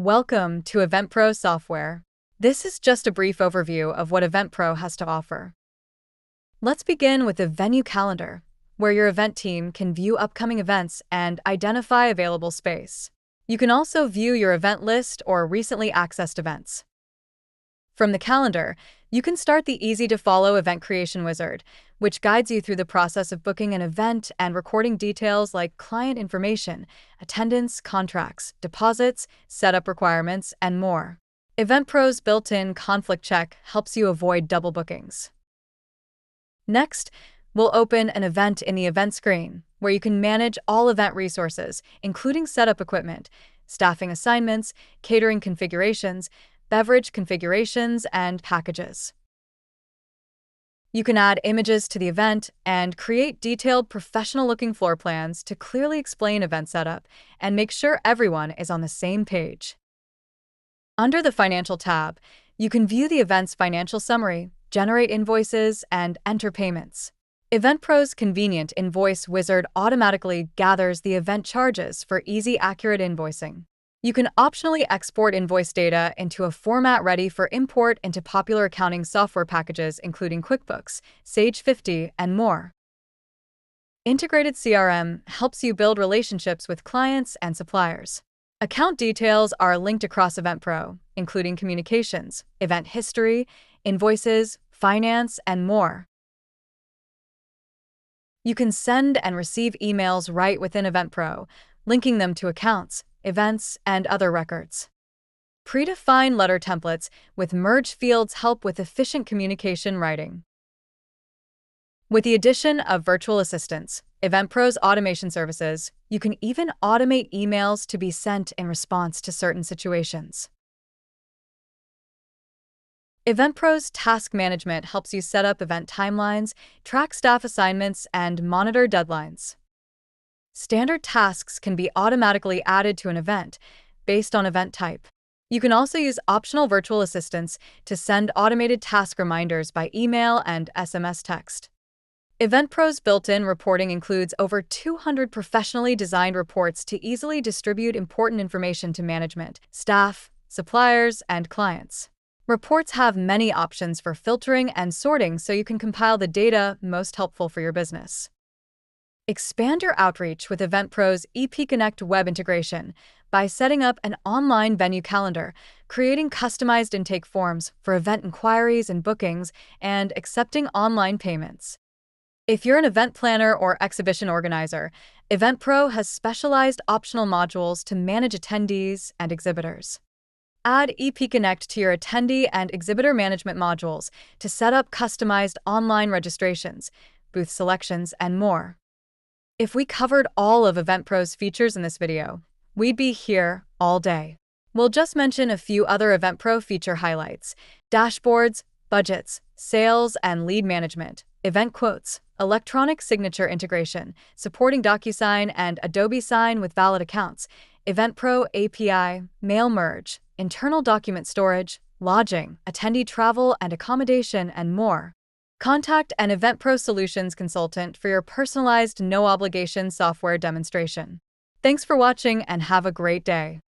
Welcome to EventPro Software. This is just a brief overview of what EventPro has to offer. Let's begin with the venue calendar, where your event team can view upcoming events and identify available space. You can also view your event list or recently accessed events. From the calendar, you can start the easy-to-follow event creation wizard, which guides you through the process of booking an event and recording details like client information, attendance, contracts, deposits, setup requirements, and more. EventPro's built-in conflict check helps you avoid double bookings. Next, we'll open an event in the event screen, where you can manage all event resources, including setup equipment, staffing assignments, catering configurations, beverage configurations, and packages. You can add images to the event and create detailed, professional-looking floor plans to clearly explain event setup and make sure everyone is on the same page. Under the Financial tab, you can view the event's financial summary, generate invoices, and enter payments. EventPro's convenient invoice wizard automatically gathers the event charges for easy, accurate invoicing. You can optionally export invoice data into a format ready for import into popular accounting software packages including QuickBooks, Sage 50, and more. Integrated CRM helps you build relationships with clients and suppliers. Account details are linked across EventPro, including communications, event history, invoices, finance, and more. You can send and receive emails right within EventPro, linking them to accounts, events, and other records. Predefined letter templates with merge fields help with efficient communication writing. With the addition of virtual assistants, EventPro's automation services, you can even automate emails to be sent in response to certain situations. EventPro's task management helps you set up event timelines, track staff assignments, and monitor deadlines. Standard tasks can be automatically added to an event based on event type. You can also use optional virtual assistants to send automated task reminders by email and SMS text. EventPro's built-in reporting includes over 200 professionally designed reports to easily distribute important information to management, staff, suppliers, and clients. Reports have many options for filtering and sorting so you can compile the data most helpful for your business. Expand your outreach with EventPro's EPConnect web integration by setting up an online venue calendar, creating customized intake forms for event inquiries and bookings, and accepting online payments. If you're an event planner or exhibition organizer, EventPro has specialized optional modules to manage attendees and exhibitors. Add EPConnect to your attendee and exhibitor management modules to set up customized online registrations, booth selections, and more. If we covered all of EventPro's features in this video, we'd be here all day. We'll just mention a few other EventPro feature highlights: dashboards, budgets, sales and lead management, event quotes, electronic signature integration, supporting DocuSign and Adobe Sign with valid accounts, EventPro API, mail merge, internal document storage, lodging, attendee travel and accommodation, and more. Contact an EventPro Solutions consultant for your personalized, no-obligation software demonstration. Thanks for watching and have a great day.